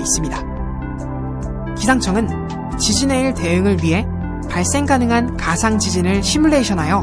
있습니다. 기상청은 지진에 일 대응을 위해 발생 가능한 가상 지진을 시뮬레이션하여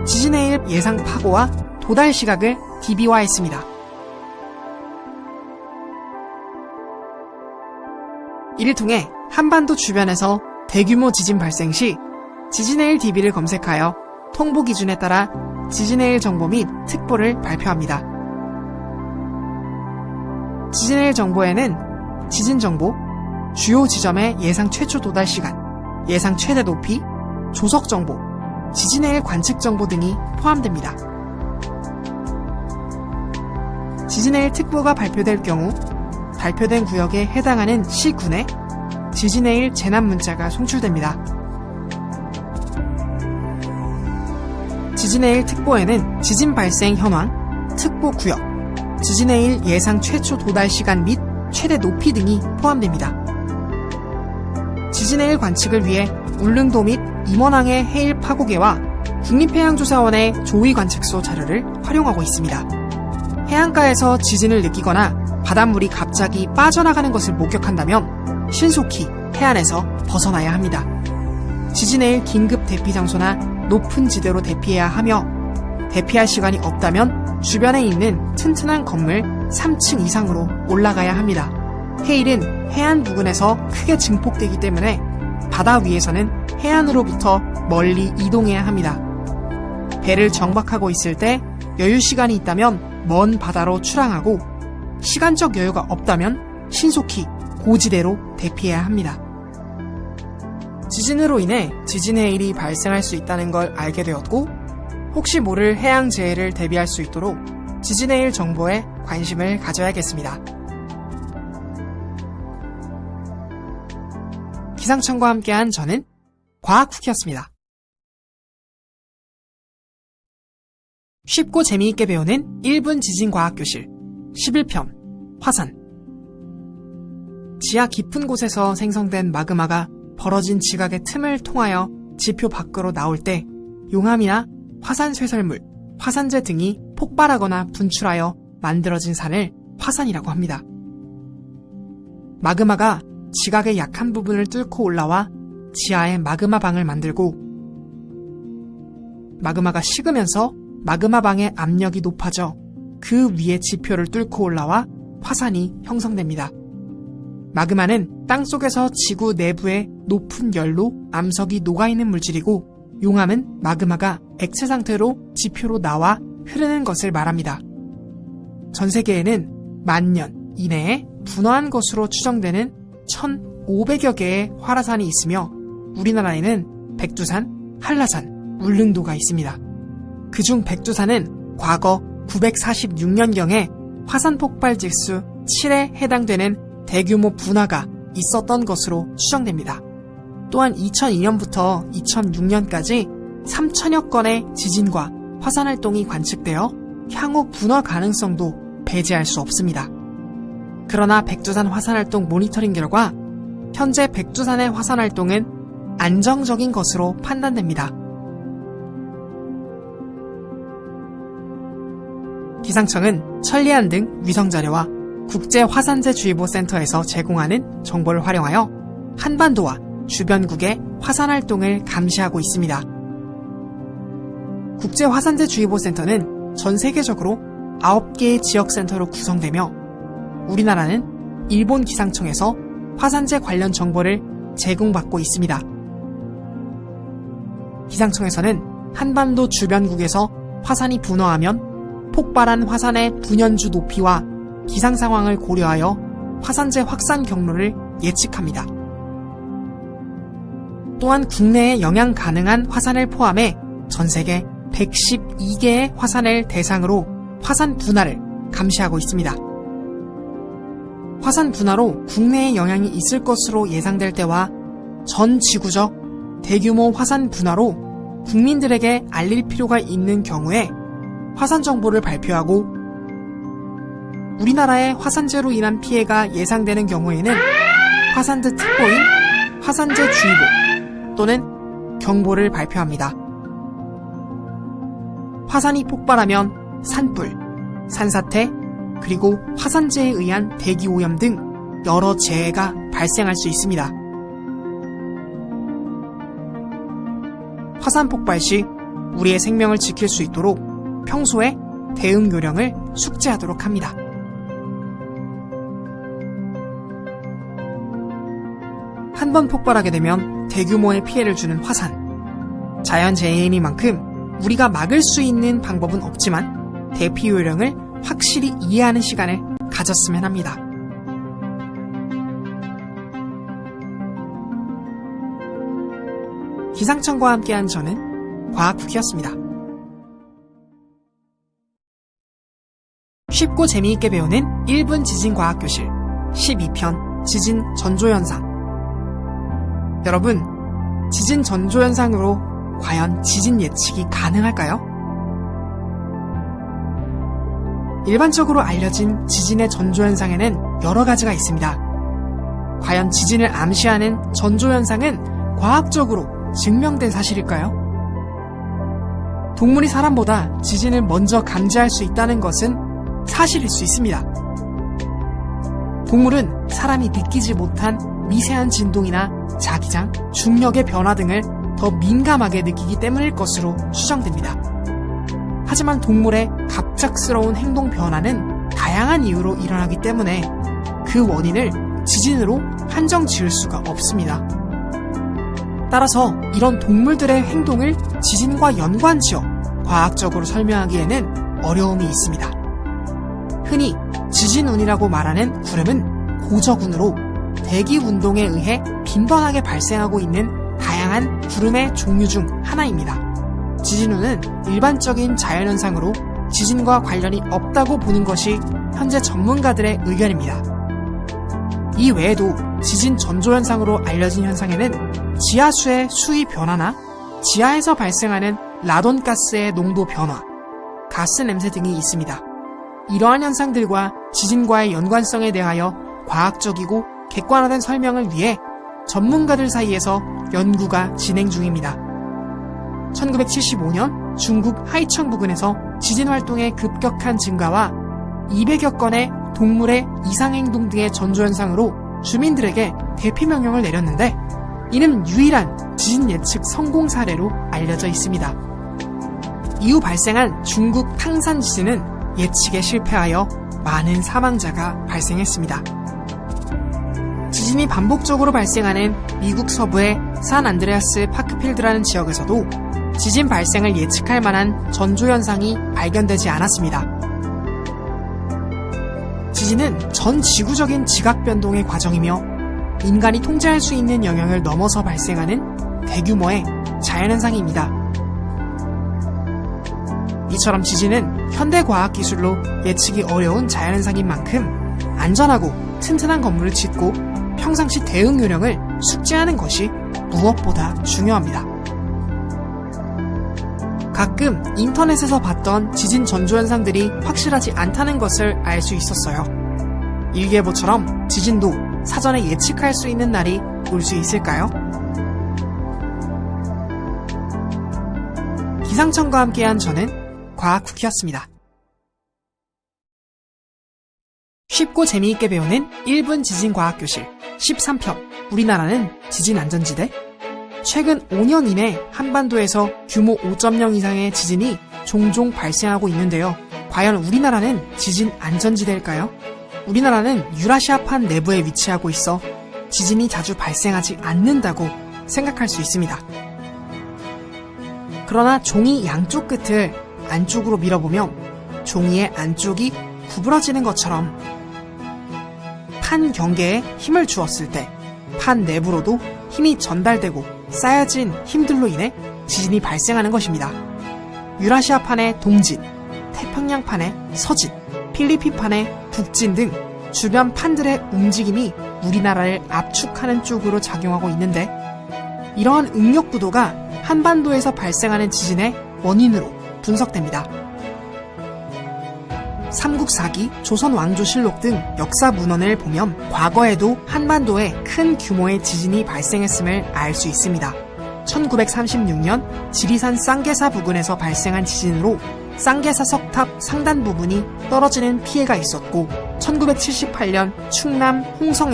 지진의 일 예상 파고와 도달 시각을 DB화했습니다. 이를 통해 한반도 주변에서 대규모 지진 발생 시 지진의 일 DB를 검색하여 통보 기준에 따라 지진의 일 정보 및 특보를 발표합니다. 지진의 일 정보에는 지진 정보, 주요 지점의 예상 최초 도달 시간, 예상 최대 높이, 조석 정보, 지진의 일 관측 정보 등이 포함됩니다. 지진의 일 특보가 발표될 경우 발표된 구역에 해당하는 시군에 지진의 일 재난 문자가 송출됩니다. 지진의 일 특보에는 지진 발생 현황, 특보 구역, 지진의 일 예상 최초 도달 시간 및 최대 높이 등이 포함됩니다. 지진의 일 관측을 위해 울릉도 및 임원항의 해일 파고계와 국립해양조사원의 조위 관측소 자료를 활용하고 있습니다. 해안가에서 지진을 느끼거나 바닷물이 갑자기 빠져나가는 것을 목격한다면 신속히 해안에서 벗어나야 합니다. 지진의 일 긴급 대피 장소나 높은 지대로 대피해야 하며 대피할 시간이 없다면 주변에 있는 튼튼한 건물 3층 이상으로 올라가야 합니다. 해일은 해안 부근에서 크게 증폭되기 때문에 바다 위에서는 해안으로부터 멀리 이동해야 합니다. 배를 정박하고 있을 때 여유 시간이 있다면 먼 바다로 출항하고 시간적 여유가 없다면 신속히 고지대로 대피해야 합니다. 지진으로 인해 지진의 일이 발생할 수 있다는 걸 알게 되었고 혹시 모를 해양재해를 대비할 수 있도록 지진의 일 정보에 관심을 가져야겠습니다. 기상청과 함께한 저는 과학쿠키였습니다. 쉽고 재미있게 배우는 1분 지진과학교실 11편 화산. 지하 깊은 곳에서 생성된 마그마가 벌어진 지각의 틈을 통하여 지표 밖으로 나올 때 용암이나 화산 쇠설물, 화산재 등이 폭발하거나 분출하여 만들어진 산을 화산이라고 합니다. 마그마가 지각의 약한 부분을 뚫고 올라와 지하에 마그마방을 만들고 마그마가 식으면서 마그마방의 압력이 높아져 그 위에 지표를 뚫고 올라와 화산이 형성됩니다. 마그마는 땅속에서 지구 내부의 높은 열로 암석이 녹아있는 물질이고 용암은 마그마가 액체 상태로 지표로 나와 흐르는 것을 말합니다. 전 세계에는 10,000년 이내에 분화한 것으로 추정되는 1,500여 개의 활화산이 있으며 우리나라에는 백두산, 한라산, 울릉도가 있습니다. 그중 백두산은 과거 946년경에 화산 폭발 지수 7에 해당되는 대규모 분화가 있었던 것으로 추정됩니다. 또한 2002년부터 2006년까지 3,000여 건의 지진과 화산활동이 관측되어 향후 분화 가능성도 배제할 수 없습니다. 그러나 백두산 화산활동 모니터링 결과 현재 백두산의 화산활동은 안정적인 것으로 판단됩니다. 기상청은 천리안 등 위성자료와 국제화산재주의보 센터에서 제공하는 정보를 활용하여 한반도와 주변국의 화산활동을 감시하고 있습니다. 국제화산재주의보 센터는 전 세계적으로 9개의 지역센터로 구성되며 우리나라는 일본 기상청에서 화산재 관련 정보를 제공받고 있습니다. 기상청에서는 한반도 주변국에서 화산이 분화하면 폭발한 화산의 분연주 높이와 기상 상황을 고려하여 화산재 확산 경로를 예측합니다. 또한 국내에 영향 가능한 화산을 포함해 전 세계 112개의 화산을 대상으로 화산 분화를 감시하고 있습니다. 화산 분화로 국내에 영향이 있을 것으로 예상될 때와 전 지구적 대규모 화산 분화로 국민들에게 알릴 필요가 있는 경우에 화산 정보를 발표하고 우리나라의 화산재로 인한 피해가 예상되는 경우에는 화산재 특보인 화산재주의보 또는 경보를 발표합니다. 화산이 폭발하면 산불, 산사태, 그리고 화산재에 의한 대기오염 등 여러 재해가 발생할 수 있습니다. 화산 폭발 시 우리의 생명을 지킬 수 있도록 평소에 대응 요령을 숙지하도록 합니다. 한 번 폭발하게 되면 대규모의 피해를 주는 화산. 자연재해이니만큼 우리가 막을 수 있는 방법은 없지만 대피 요령을 확실히 이해하는 시간을 가졌으면 합니다. 기상청과 함께한 저는 과학쿠키였습니다. 쉽고 재미있게 배우는 1분 지진과학교실 12편 지진 전조현상. 여러분, 지진 전조현상으로 과연 지진 예측이 가능할까요? 일반적으로 알려진 지진의 전조현상에는 여러 가지가 있습니다. 과연 지진을 암시하는 전조현상은 과학적으로 증명된 사실일까요? 동물이 사람보다 지진을 먼저 감지할 수 있다는 것은 사실일 수 있습니다. 동물은 사람이 느끼지 못한 미세한 진동이나 자기장, 중력의 변화 등을 더 민감하게 느끼기 때문일 것으로 추정됩니다. 하지만 동물의 갑작스러운 행동 변화는 다양한 이유로 일어나기 때문에 그 원인을 지진으로 한정 지을 수가 없습니다. 따라서 이런 동물들의 행동을 지진과 연관지어 과학적으로 설명하기에는 어려움이 있습니다. 흔히 지진운이라고 말하는 구름은 고저군으로 대기 운동에 의해 빈번하게 발생하고 있는 다양한 구름의 종류 중 하나입니다. 지진운은 일반적인 자연현상으로 지진과 관련이 없다고 보는 것이 현재 전문가들의 의견입니다. 이 외에도 지진 전조현상으로 알려진 현상에는 지하수의 수위 변화나 지하에서 발생하는 라돈가스의 농도 변화, 가스 냄새 등이 있습니다. 이러한 현상들과 지진과의 연관성에 대하여 과학적이고 객관화된 설명을 위해 전문가들 사이에서 연구가 진행 중입니다. 1975년 중국 하이청 부근에서 지진 활동의 급격한 증가와 200여 건의 동물의 이상행동 등의 전조현상으로 주민들에게 대피 명령을 내렸는데 이는 유일한 지진 예측 성공 사례로 알려져 있습니다. 이후 발생한 중국 탕산 지진은 예측에 실패하여 많은 사망자가 발생했습니다. 지진이 반복적으로 발생하는 미국 서부의 산 안드레아스 파크필드라는 지역에서도 지진 발생을 예측할 만한 전조현상이 발견되지 않았습니다. 지진은 전 지구적인 지각 변동의 과정이며 인간이 통제할 수 있는 영역을 넘어서 발생하는 대규모의 자연현상입니다. 이처럼 지진은 현대 과학기술로 예측이 어려운 자연현상인 만큼 안전하고 튼튼한 건물을 짓고 평상시 대응 요령을 숙지하는 것이 무엇보다 중요합니다. 가끔 인터넷에서 봤던 지진 전조현상들이 확실하지 않다는 것을 알 수 있었어요. 일기예보처럼 지진도 사전에 예측할 수 있는 날이 올 수 있을까요? 기상청과 함께한 저는 과학쿠키였습니다. 쉽고 재미있게 배우는 1분 지진과학교실 13편 우리나라는 지진안전지대. 최근 5년 이내 한반도에서 규모 5.0 이상의 지진이 종종 발생하고 있는데요. 과연 우리나라는 지진 안전지대일까요? 우리나라는 유라시아판 내부에 위치하고 있어 지진이 자주 발생하지 않는다고 생각할 수 있습니다. 그러나 종이 양쪽 끝을 안쪽으로 밀어보면 종이의 안쪽이 구부러지는 것처럼 판 경계에 힘을 주었을 때 판 내부로도 힘이 전달되고 쌓여진 힘들로 인해 지진이 발생하는 것입니다. 유라시아판의 동진, 태평양판의 서진, 필리핀판의 북진 등 주변 판들의 움직임이 우리나라를 압축하는 쪽으로 작용하고 있는데 이러한 응력 구도가 한반도에서 발생하는 지진의 원인으로 분석됩니다. 삼국사기, 조선왕조실록 등 역사 문헌을 보면 과거에도 한반도에 큰 규모의 지진이 발생했음을 알 수 있습니다. 1936년 지리산 쌍계사 부근에서 발생한 지진으로 쌍계사 석탑 상단 부분이 떨어지는 피해가 있었고 1978년 충남 홍성에서